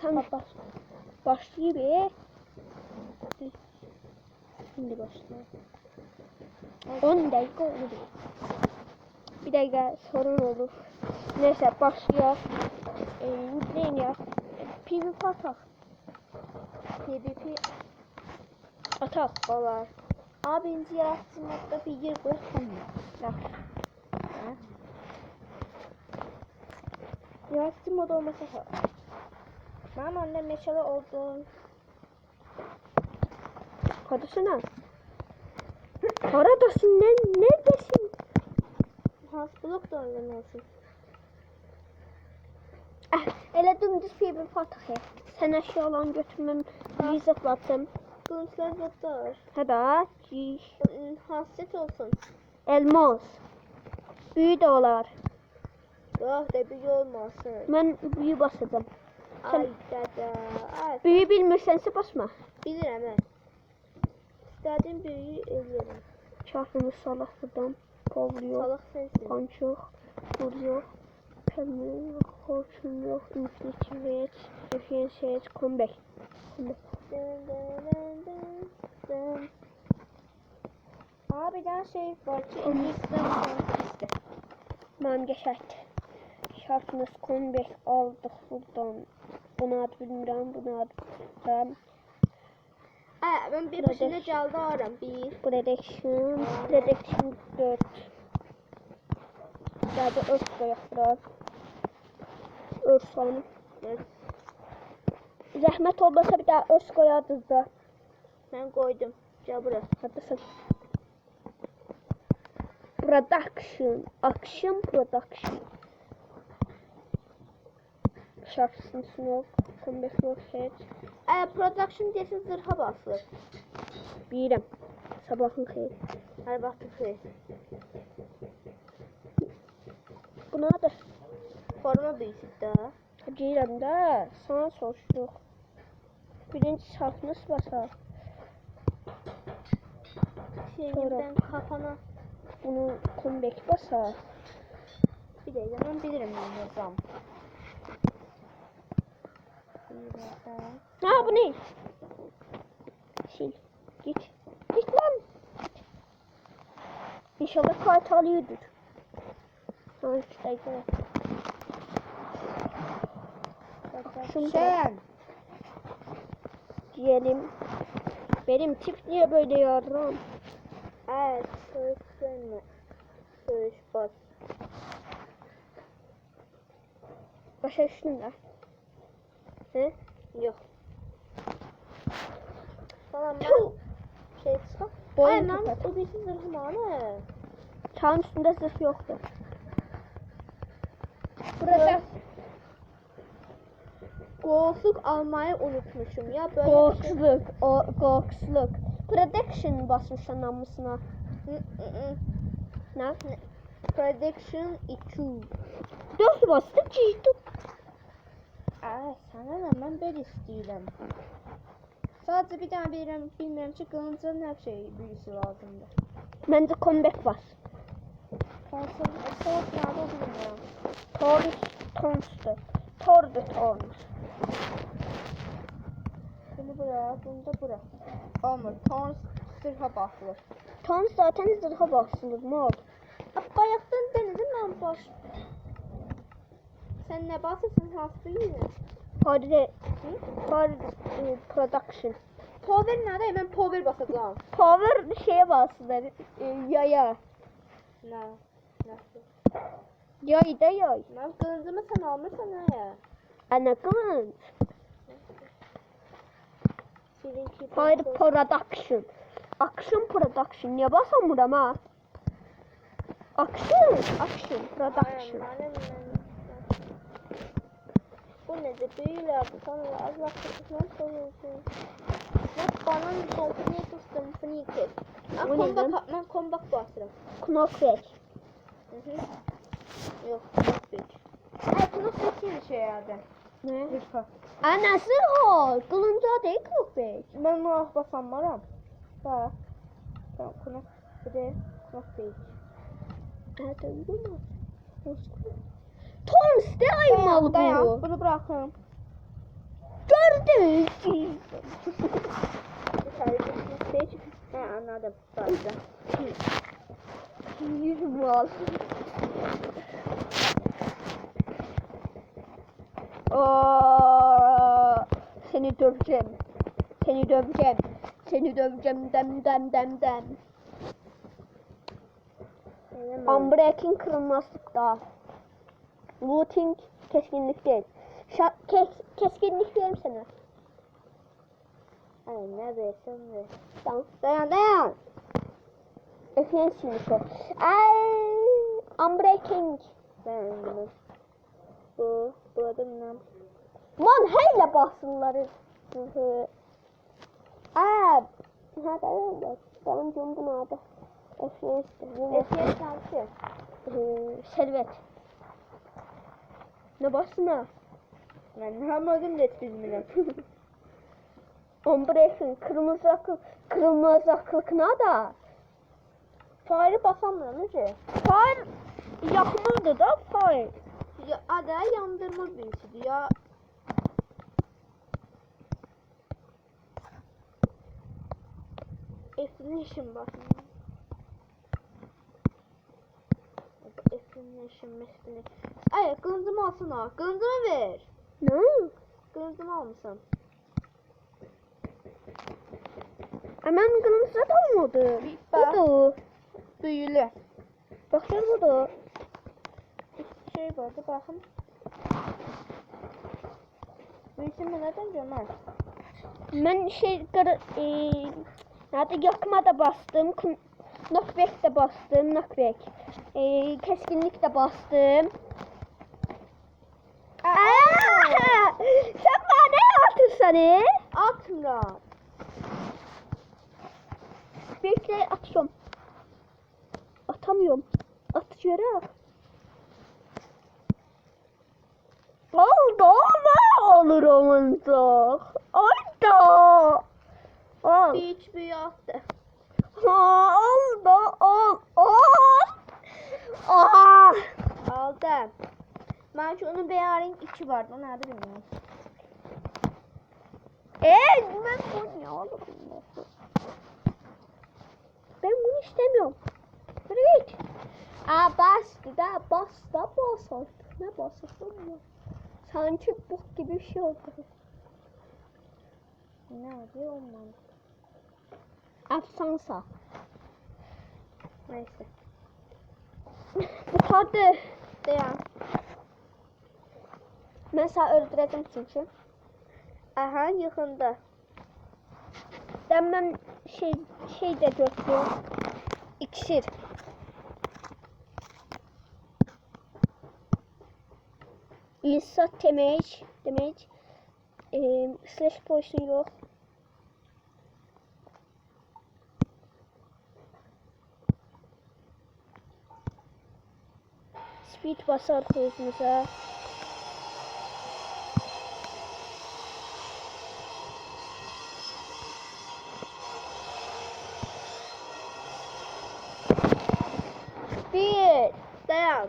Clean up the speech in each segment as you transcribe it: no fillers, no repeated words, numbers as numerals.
Tam başlayayım. Şimdi başlayalım. 10 dakika olur. Bir dakika sorun olur. Neyse başlayalım. Ne ya? PvP atak. PvP atak var. Abi yaratıcılıkta bir yer bırakamıyor. Bak. Yaratıcı modu olmasa da. Benim annem meşale olduğum. Hadi sana. Aradasın neredesin? Hasbuluk da oynanıyorsun. Elə dümdüz PvP atak. Sen eşya olan götürmem. Bir zıplattım. Kılıçlar zıplar. Hadi. Hasret olsun. Elmas. Büyü de olar. Ah da büyü olmasın. Ben büyü basacağım. Ay dada. Ay. Büyü bilmirsense basma. Bilirəm mən. İstədiyim büyüyü eləyelim. Çarpımı salak buradan. Kovluyor. Salak sensin. Punch yok. Vur yok. Pembe yok. Fortune yok. Infinity Rage. Efficiency Rage. Comeback. Abi daha şey var ki İngiliz'den işte. Mənim geçerdi. Şartımız comeback aldık buradan. Bunu ad bilmirəm. Bunu ad bilmirəm. Ben bir başına calda aram. Bir. Prediction 4. Geldi örs koyak biraz. Örs hanım. Evet. Zahmet olmasa bir daha örs koyardınız da. Ben koydum. Gel buraya. Haklısın. Production. Action production. Şarkısın yok. Comeback yok hiç. Production desin zırha basılır. Bilirəm. Sabahın xeyir. Her vaxtı xeyir. Bu nədir? Forma büyüsün də. Deyirəm də, sana soruşduq. Birinci şartınız basar. Şeyimden kafana. Bunu comeback basar. Bir de ben bilirim ben yazam. Ha bu ne? Sil. Git. Git lan. İnşallah kart alıyordur. Ha 3 dakika. Şunu Sen. diyelim. Benim tip niye böyle yarram? Evet. Söylesene. Söyle bas. Başa üstünde. He? Yok. Tamam ben Tuh. şey çıkar. Boyun Ay ben kapat. o birisi zırhım ne? Çağın üstünde zırh yoktu. Burada Golfluk almayı unutmuşum ya böyle bir şey. Goxluk. Production basmışsan namusuna. Ne? Prediction 2. 4 bastı ciddi. Sana ne ben böyle istiyorum. Sadece bir tane bilmiyorum ki kılıncın her şey büyüsü lazımdı. Bence comeback bas. Soğuk nerede bilmiyorum. Tonstu. Torns. Bunu bırak, bunu da bırak. Olmur, Tons zırha basılır. Tons zaten zırha basılır. Ne oldu? Bayaqdan denedim ben baş. Sen ne basırsın hastı yine? Power production. Power nerede? Ben power basacağım. Power şeye basılır. Yaya. Ne? Nasıl? Yay da yay. Ben kılıncımı sen almışsan ne ya? Ana kılınç. Sizinki Power production. Action production. Ya basamıram ha. Action production. Bu nedir? Büyüler bu sana Allah korusun soruyorsun. Bak bana dokunuyorsun symphony. Ben kombak basırım. Knockback. Yok knockback. Evet knockback iyi bir şey herhalde. Ne? Lütfen. Anası o. Kılınca değil knockback. Ben bunu basamam. Bak. Ben knockback. Evet öyle mi? Tons de aymalı bu. Dayan, bunu bırakın. öldü. He anladım. Fazla. Yüzüm var. Seni döveceğim. Seni döveceğim. Seni döveceğim dem. Unbreaking kırılmazlıkta. Looting keskinlik değil. Keskinlik verim sana. Ay ne versin ver. Tamam. Dayan. Efendim şu. Unbreaking. Dayan. Bu adımdan. Man hele basınları. Hadi öyle. Ben cümbün adı. Efiyet kalkıyor. Servet. Ne basına? Ben anlamadım net bizimle. Unbreaking kırmızı akılkına da. Fire basamıyorum önce. Fire yakmadı da fire. Ya ada yandırma büyüsüydü ya. Eflination basın. Eflination mesleği. Ay kılıncımı alsana. Kılıncımı ver. Ne? Kılıncımı almışsın. Hemen kırmızı da olmadı. Budu. Büyülü. Bakın budu. Şey vardı bakın. Büyüsün mü neden görmez? Ben nerede yakma da bastım. Knockback de bastım. Knockback. Keskinlik de bastım. Sen bana ne atırsan Atma. Bekle atıyorum. Atamıyorum. Atıyorum. Oldu mu olur olacak. Oldu. Ol. Hiç büyü attı. Oldu. Aldım. Ben şu onun beyarenk içi vardı. O nerede bilmiyorum. Ben bunu ne olur? Ben bunu istemiyorum. Yürü git. Bastı da bas artık. Ne basasın mı? Sanki bok gibi bir şey oldu. Nerede olmadı? Afsansa. Neyse. Bu tadı. Dayan. Ben seni öldüreceğim çünkü. Aha yakında. Ben şey de gördüm. İksir. İnsat damage. Slash poison yok. Speed basar koyuyorsunuz. Bir, Dayan.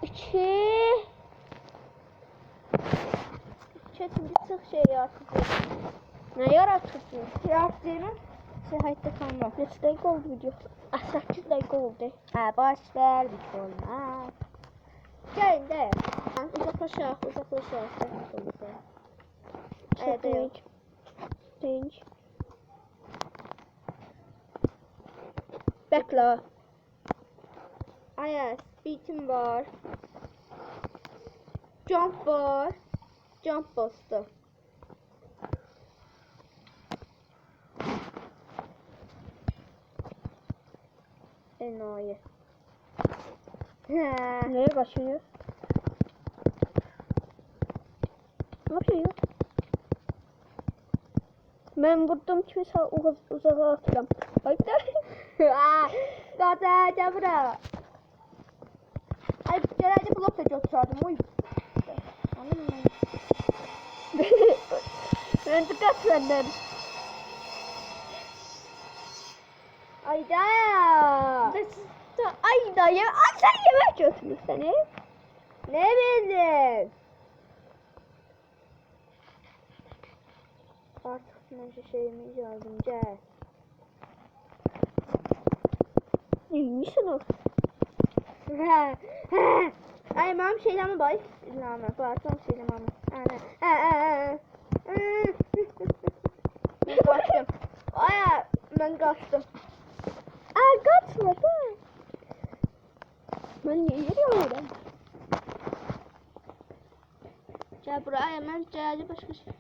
iki, Çetin bir sık şey yaratıcı. ne yaratıcı? Yaratıcının şey hayatta kalmaz. Kaç dakika oldu video? 8 dakika oldu. Boş ver bir şey olmaz. Gelin de. Uzaklaşalım. Evet, evet. Change. Bekle. Aynen. Speed'im var. Jump var. Jump bastı. Enayi. Nereye kaçıyor? Ne yapıyor? Ben vurdum kimse uzağa atıyorum. Haydi. Gata cabra. Ay herhalde blok da çok çağırdım. Oy. Anladın mı? Ben dikkat senden. Ayda. Ay dayı. Ay sen yemek yiyorsun seni. Ne bildin? Artık bence şeyimi yazdım. Gel. Neymişsin o? Ay benim şeylerime bak. İlhame. Pardon şeylerime. Ben kaçtım. Ay ben kaçtım. Aa kaçma da. Ben niye yürüyorum? Gel buraya hemen gel başka şey.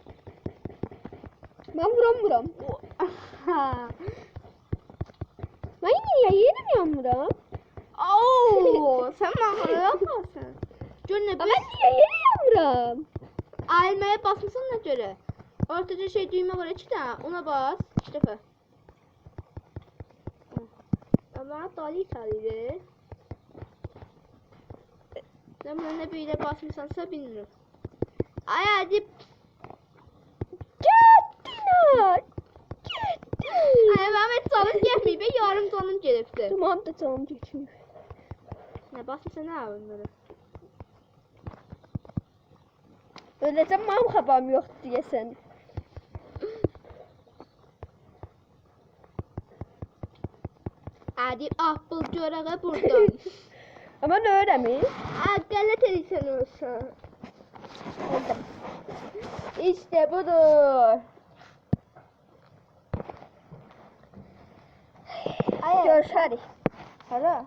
Ben vuram. Ben niye yürümüyorum? Oo, sen bana yapmasın. Gör ne Ben niye yürüyorum? Ailmeye basmışsın ne göre? Ortada şey düğme var iki tane. Ona bas. İki defa. Ama dali sarıydı. Ben buna ne böyle basmışsansa bilmiyorum. Ay hadi. Gittiler. Ay Mehmet canım gelmiyor be yarım canım gelipti. Tamam da tamam geçmiyor. Ne basmışsa ne abi bunları? Öleceğim benim haberim yok diye sen. Hadi bul göreğe buradan. Ama ne öyle mi? Galet edilsen olsun. İşte budur. Ay. Görüş hadi. Hala.